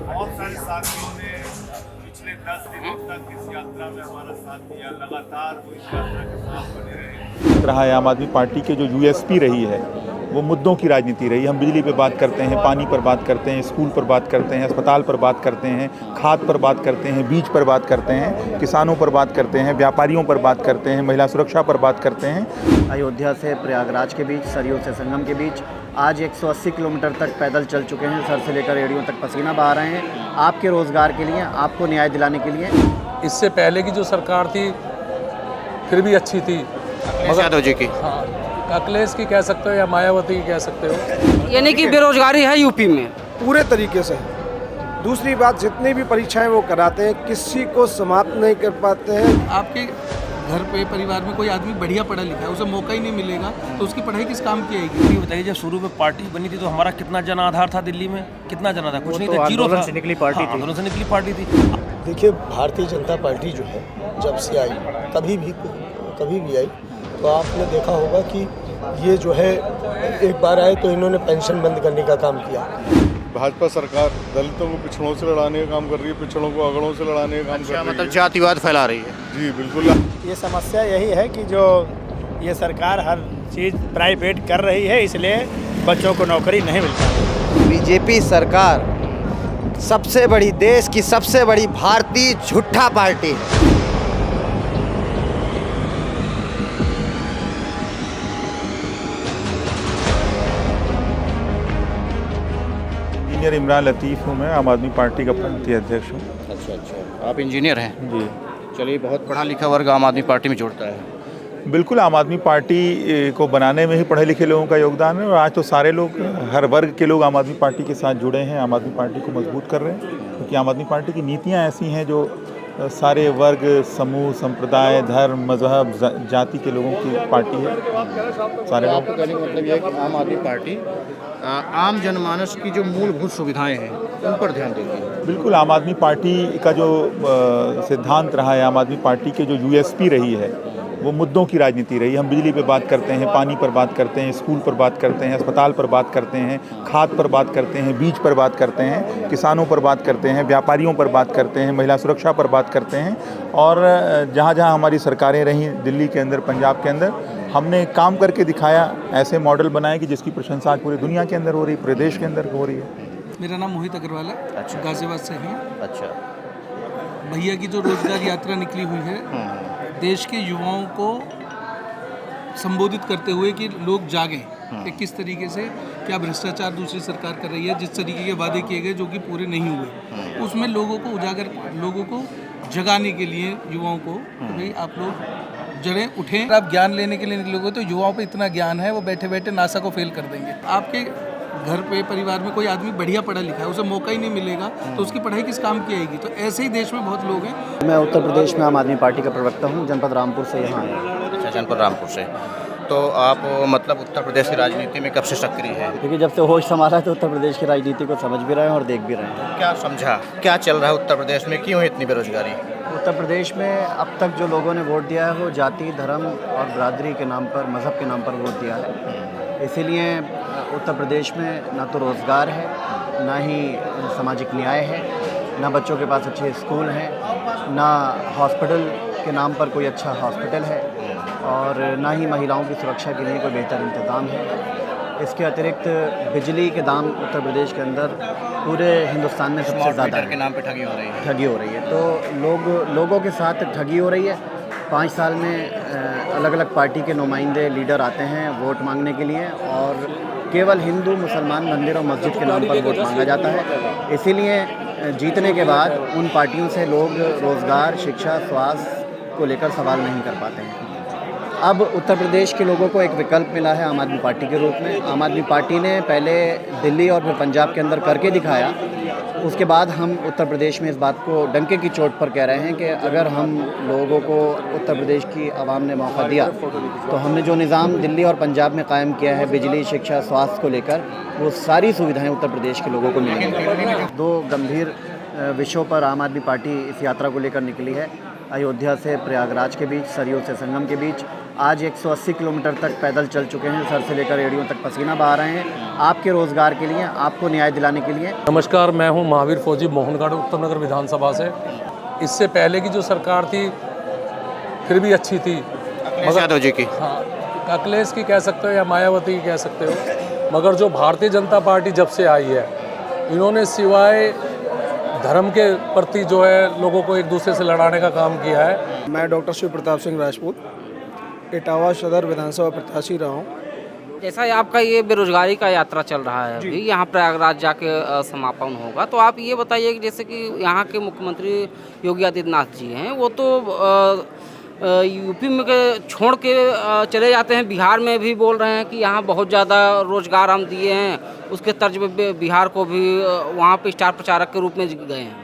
बहुत सारे साथियों ने पिछले 10 दिनों तक इस यात्रा में हमारा साथ दिया, लगातार वो इस यात्रा के साथ बने रहे। आम आदमी पार्टी के जो यूएसपी रही है वो मुद्दों की राजनीति रही। हम बिजली पे बात करते हैं, पानी पर बात करते हैं, स्कूल पर बात करते हैं, अस्पताल पर बात करते हैं, खाद पर बात करते हैं, बीज पर बात करते हैं, किसानों पर बात करते हैं, व्यापारियों पर बात करते हैं, महिला सुरक्षा पर बात करते हैं। अयोध्या से प्रयागराज के बीच, सरयू से संगम के बीच आज 180 किलोमीटर तक पैदल चल चुके हैं। सर से लेकर एड़ियों तक पसीना बहा रहे हैं, आपके रोज़गार के लिए, आपको न्याय दिलाने के लिए। इससे पहले की जो सरकार थी फिर भी अच्छी थी, यादव जी की। हाँ, अखिलेश की कह सकते हो या मायावती की कह सकते हो। यानी कि बेरोजगारी है यूपी में पूरे तरीके से। दूसरी बात, जितनी भी परीक्षाएं वो कराते हैं किसी को समाप्त नहीं कर पाते हैं। आपके घर पे परिवार में कोई आदमी बढ़िया पढ़ा लिखा है, उसे मौका ही नहीं मिलेगा तो उसकी पढ़ाई किस काम की आएगी। ये बताइए, जब शुरू में पार्टी बनी थी तो हमारा कितना जन आधार था दिल्ली में? कितना जना था? कुछ नहीं था, जीरो था। आंदोलन से निकली पार्टी थी। आंदोलन से निकली पार्टी थी। देखिए, भारतीय जनता पार्टी जो है जब से आई, कभी भी आई, तो आपने देखा होगा कि ये जो है एक बार आए तो इन्होंने पेंशन बंद करने का काम किया। भाजपा सरकार दलितों को पिछड़ों से लड़ाने का काम कर रही है, पिछड़ों को अगड़ों से लड़ाने का काम कर रही है। मतलब जातिवाद फैला रही है। जी बिल्कुल। ये समस्या यही है कि जो ये सरकार हर चीज़ प्राइवेट कर रही है, इसलिए बच्चों को नौकरी नहीं मिलती। बीजेपी सरकार सबसे बड़ी, देश की सबसे बड़ी भारतीय झूठा पार्टी है। इंजीनियर इमरान लतीफ़ हूँ मैं, आम आदमी पार्टी का प्रांतीय अध्यक्ष हूँ। अच्छा, आप इंजीनियर हैं? जी। चलिए, बहुत पढ़ा लिखा वर्ग आम आदमी पार्टी में जुड़ता है। बिल्कुल, आम आदमी पार्टी को बनाने में ही पढ़े लिखे लोगों का योगदान है और आज तो सारे लोग, हर वर्ग के लोग आम आदमी पार्टी के साथ जुड़े हैं, आम आदमी पार्टी को मजबूत कर रहे हैं, क्योंकि आम आदमी पार्टी की नीतियां ऐसी हैं जो सारे वर्ग, समूह, संप्रदाय, धर्म, मजहब, जाति के लोगों की पार्टी है। सारे लोग। आपको कहने का मतलब ये है कि आम आदमी पार्टी आम जनमानस की जो मूलभूत सुविधाएं हैं उन पर ध्यान देती है। बिल्कुल, आम आदमी पार्टी का जो सिद्धांत रहा है, आम आदमी पार्टी के जो यूएसपी रही है वो मुद्दों की राजनीति रही। हम बिजली पे बात करते हैं, पानी पर बात करते हैं, स्कूल पर बात करते हैं, अस्पताल पर बात करते हैं, खाद पर बात करते हैं, बीज पर बात करते हैं, किसानों पर बात करते हैं, व्यापारियों पर बात करते हैं, महिला सुरक्षा पर बात करते हैं। और जहाँ जहाँ हमारी सरकारें रहीं, दिल्ली के अंदर, पंजाब के अंदर, हमने काम करके दिखाया, ऐसे मॉडल बनाए कि जिसकी प्रशंसा पूरी दुनिया के अंदर हो रही है, पूरे देश के अंदर हो रही है। मेरा नाम मोहित अग्रवाल है। अच्छा। गाजियाबाद से हैं। अच्छा। भैया की जो रोजगार यात्रा निकली हुई है, देश के युवाओं को संबोधित करते हुए कि लोग जागें कि किस तरीके से क्या भ्रष्टाचार दूसरी सरकार कर रही है, जिस तरीके के वादे किए गए जो कि पूरे नहीं हुए, उसमें लोगों को उजागर, लोगों को जगाने के लिए, युवाओं को कि भाई आप लोग जड़ें उठें। आप ज्ञान लेने के लिए निकलोगे तो युवाओं पे इतना ज्ञान है, वो बैठे बैठे नासा को फेल कर देंगे। आपके घर पे परिवार में कोई आदमी बढ़िया पढ़ा लिखा है, उसे मौका ही नहीं मिलेगा तो उसकी पढ़ाई किस काम की आएगी। तो ऐसे ही देश में बहुत लोग हैं। मैं उत्तर प्रदेश में आम आदमी पार्टी का प्रवक्ता हूँ, जनपद रामपुर से यहाँ आया। अच्छा, जनपद रामपुर से। तो आप मतलब उत्तर प्रदेश की राजनीति में कब से सक्रिय हैं? क्योंकि जब से होश संभाला है तो उत्तर प्रदेश की राजनीति को समझ भी रहे हैं और देख भी रहे हैं। क्या समझा, क्या चल रहा है उत्तर प्रदेश में, क्यों है इतनी बेरोजगारी? उत्तर प्रदेश में अब तक जो लोगों ने वोट दिया है वो जाति, धर्म और बरादरी के नाम पर, मज़हब के नाम पर वोट दिया है। इसीलिए उत्तर प्रदेश में ना तो रोज़गार है, ना ही सामाजिक न्याय है, ना बच्चों के पास अच्छे स्कूल हैं, ना हॉस्पिटल के नाम पर कोई अच्छा हॉस्पिटल है, और ना ही महिलाओं की सुरक्षा के लिए कोई बेहतर इंतज़ाम है। इसके अतिरिक्त बिजली के दाम उत्तर प्रदेश के अंदर पूरे हिंदुस्तान में सबसे ज़्यादा के नाम पे ठगी हो रही है। ठगी हो रही है। तो लोगों के साथ ठगी हो रही है। 5 साल में अलग अलग पार्टी के नुमाइंदे, लीडर आते हैं वोट मांगने के लिए, और केवल हिंदू, मुसलमान, मंदिर और मस्जिद के नाम पर वोट मांगा जाता है। इसीलिए जीतने के बाद उन पार्टियों से लोग रोज़गार, शिक्षा, स्वास्थ्य को लेकर सवाल नहीं कर पाते हैं। अब उत्तर प्रदेश के लोगों को एक विकल्प मिला है आम आदमी पार्टी के रूप में। आम आदमी पार्टी ने पहले दिल्ली और फिर पंजाब के अंदर करके दिखाया, उसके बाद हम उत्तर प्रदेश में इस बात को डंके की चोट पर कह रहे हैं कि अगर हम लोगों को, उत्तर प्रदेश की आवाम ने मौका दिया, तो हमने जो निज़ाम दिल्ली और पंजाब में कायम किया है बिजली, शिक्षा, स्वास्थ्य को लेकर, वो सारी सुविधाएं उत्तर प्रदेश के लोगों को मिलेंगी। 2 गंभीर विषयों पर आम आदमी पार्टी इस यात्रा को लेकर निकली है। अयोध्या से प्रयागराज के बीच, सरयू से संगम के बीच आज 180 किलोमीटर तक पैदल चल चुके हैं, सर से लेकर एड़ियों तक पसीना बहा रहे हैं आपके रोज़गार के लिए, आपको न्याय दिलाने के लिए। नमस्कार, मैं हूं महावीर फौजी मोहनगढ़ उत्तर नगर विधानसभा से। इससे पहले की जो सरकार थी फिर भी अच्छी थी, अखिलेश यादव जी की। हाँ, अखिलेश की कह सकते हो या मायावती की कह सकते हो, मगर जो भारतीय जनता पार्टी जब से आई है, इन्होंने सिवाय धर्म के प्रति जो है लोगों को एक दूसरे से लड़ाने का काम किया है। मैं डॉक्टर शिव प्रताप सिंह राजपूत इटावा सदर विधानसभा प्रत्याशी रहा हूँ। जैसा आपका ये बेरोजगारी का यात्रा चल रहा है अभी, यहाँ प्रयागराज जाके समापन होगा, तो आप ये बताइए कि जैसे कि यहाँ के मुख्यमंत्री योगी आदित्यनाथ जी हैं, वो तो यूपी में छोड़ के चले जाते हैं, बिहार में भी बोल रहे हैं कि यहाँ बहुत ज़्यादा रोजगार हम दिए हैं, उसके तर्ज में बिहार को भी वहाँ पे स्टार प्रचारक के रूप में गए हैं।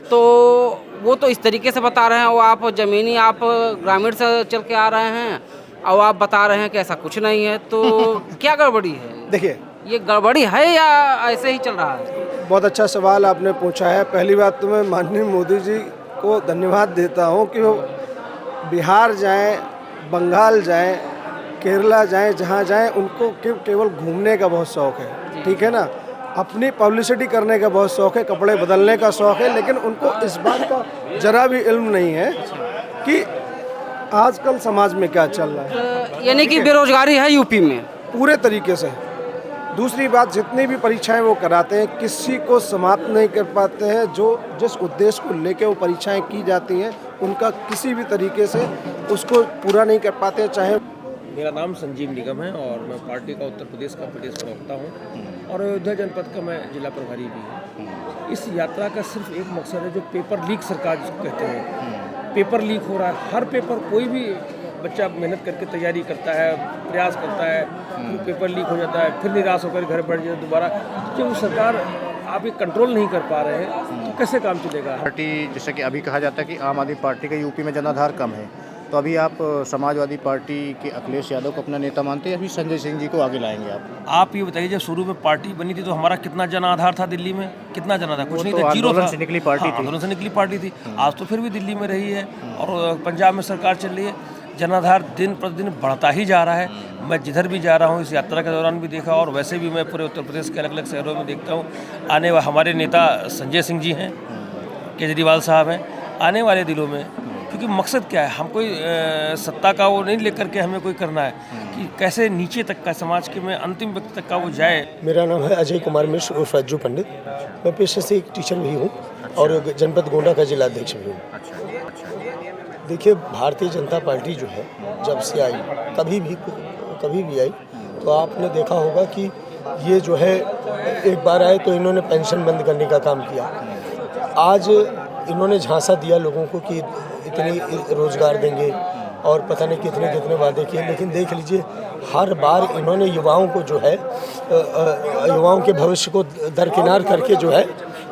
तो वो तो इस तरीके से बता रहे हैं, वो आप ज़मीनी आप ग्रामीण से चल के आ रहे हैं और आप बता रहे हैं कि ऐसा कुछ नहीं है, तो क्या गड़बड़ी है? देखिए, ये गड़बड़ी है या ऐसे ही चल रहा है? बहुत अच्छा सवाल आपने पूछा है। पहली बात तो मैं माननीय मोदी जी को धन्यवाद देता हूँ कि वो बिहार जाएं, बंगाल जाएं, केरला जाएं, जहाँ जाएं उनको केवल घूमने का बहुत शौक़ है, ठीक है ना, अपनी पब्लिसिटी करने का बहुत शौक़ है, कपड़े बदलने का शौक़ है, लेकिन उनको इस बात का जरा भी इल्म नहीं है कि आजकल समाज में क्या चल रहा है। यानी कि बेरोजगारी है यूपी में पूरे तरीके से। दूसरी बात, जितनी भी परीक्षाएं वो कराते हैं किसी को समाप्त नहीं कर पाते हैं। जो जिस उद्देश्य को लेकर वो परीक्षाएं की जाती हैं उनका किसी भी तरीके से उसको पूरा नहीं कर पाते। चाहे मेरा नाम संजीव निगम है और मैं पार्टी का उत्तर प्रदेश का प्रदेश प्रवक्ता हूँ और अयोध्या जनपद का मैं जिला प्रभारी भी हूँ। इस यात्रा का सिर्फ एक मकसद है, जो पेपर लीक सरकार जिसको कहते हैं, पेपर लीक हो रहा है। हर पेपर कोई भी बच्चा मेहनत करके तैयारी करता है, प्रयास करता है, फिर पेपर लीक हो जाता है, फिर निराश होकर घर बैठ जाए दोबारा। जब सरकार आप ये कंट्रोल नहीं कर पा रहे हैं तो कैसे काम चलेगा? पार्टी, जैसे कि अभी कहा जाता है कि आम आदमी पार्टी का यूपी में जनाधार कम है, तो अभी आप समाजवादी पार्टी के अखिलेश यादव को अपना नेता मानते हैं, अभी संजय सिंह जी को आगे लाएंगे आप? आप ये बताइए, जब शुरू में पार्टी बनी थी तो हमारा कितना जनाधार था दिल्ली में? कितना जनाधार? कुछ नहीं था, जीरो था। से निकली पार्टी थी। आंदोलन से निकली पार्टी थी। आज तो फिर भी दिल्ली में रही है और पंजाब में सरकार चल रही है। जनाधार दिन प्रतिदिन बढ़ता ही जा रहा है। मैं जिधर भी जा रहा हूँ, इस यात्रा के दौरान भी देखा और वैसे भी मैं पूरे उत्तर प्रदेश के अलग अलग शहरों में देखता हूँ। आने वाले हमारे नेता संजय सिंह जी हैं, केजरीवाल साहब हैं, आने वाले दिनों में, क्योंकि मकसद क्या है, हम कोई सत्ता का वो नहीं लेकर के हमें कोई करना है कि कैसे नीचे तक का समाज के में अंतिम व्यक्ति तक का वो जाए। मेरा नाम है अजय कुमार मिश्र उर्फ अज्जू पंडित। मैं पेशे से एक टीचर भी हूँ और जनपद गोंडा का जिला अध्यक्ष भी हूँ। देखिए, भारतीय जनता पार्टी जो है जब से आई, कभी भी आई, तो आपने देखा होगा कि ये जो है एक बार आए तो इन्होंने पेंशन बंद करने का काम किया। आज इन्होंने झांसा दिया लोगों को कि इतनी रोजगार देंगे और पता नहीं कितने कितने वादे किए, लेकिन देख लीजिए हर बार इन्होंने युवाओं को जो है युवाओं के भविष्य को दरकिनार करके जो है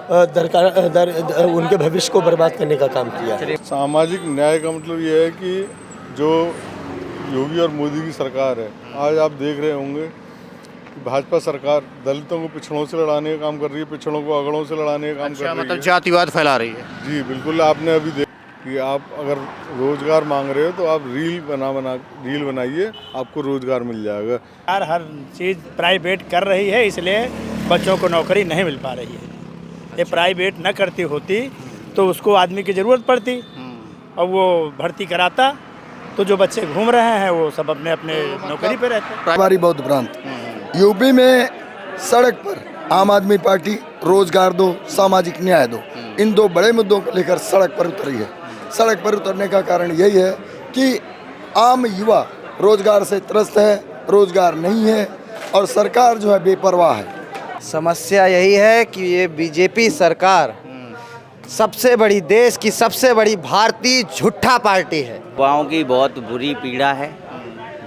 उनके भविष्य को बर्बाद करने का काम किया है। सामाजिक न्याय का मतलब ये है कि जो योगी और मोदी की सरकार है, आज आप देख रहे होंगे कि भाजपा सरकार दलितों को पिछड़ों से लड़ाने का काम कर रही है, पिछड़ों को अगड़ों से लड़ाने का काम कर रही है। मतलब जातिवाद फैला रही है। जी बिल्कुल। आपने अभी देखा कि आप अगर रोजगार मांग रहे हो तो आप रील बनाइए, आपको रोजगार मिल जाएगा। हर चीज़ प्राइवेट कर रही है, इसलिए बच्चों को नौकरी नहीं मिल पा रही है। ये प्राइवेट न करती होती तो उसको आदमी की ज़रूरत पड़ती और वो भर्ती कराता, तो जो बच्चे घूम रहे हैं वो सब अपने अपने नौकरी पे रहते। हमारी बहुत भ्रांत यूपी में सड़क पर आम आदमी पार्टी रोजगार दो, सामाजिक न्याय दो, इन दो बड़े मुद्दों को लेकर सड़क पर उतरी है। सड़क पर उतरने का कारण यही है कि आम युवा रोजगार से त्रस्त है, रोजगार नहीं है और सरकार जो है बेपरवाह है। समस्या यही है कि ये बीजेपी सरकार सबसे बड़ी, देश की सबसे बड़ी भारतीय झूठा पार्टी है। युवाओं की बहुत बुरी पीड़ा है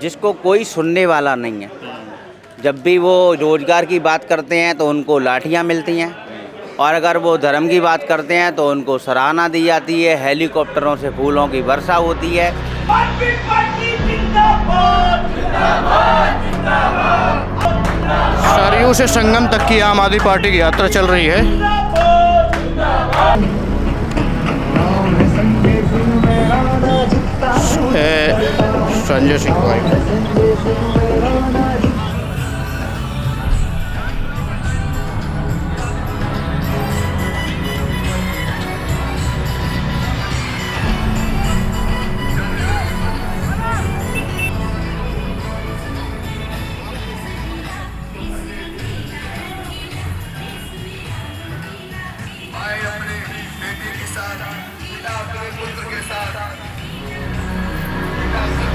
जिसको कोई सुनने वाला नहीं है। जब भी वो रोजगार की बात करते हैं तो उनको लाठियां मिलती हैं और अगर वो धर्म की बात करते हैं तो उनको सराहना दी जाती है, हेलीकॉप्टरों से फूलों की वर्षा होती है। सरयू से संगम तक की आम आदमी पार्टी की यात्रा चल रही है। संजय सिंह को आएगी। अपने बेटे के साथ, पिता अपने पुत्र के साथ, पिता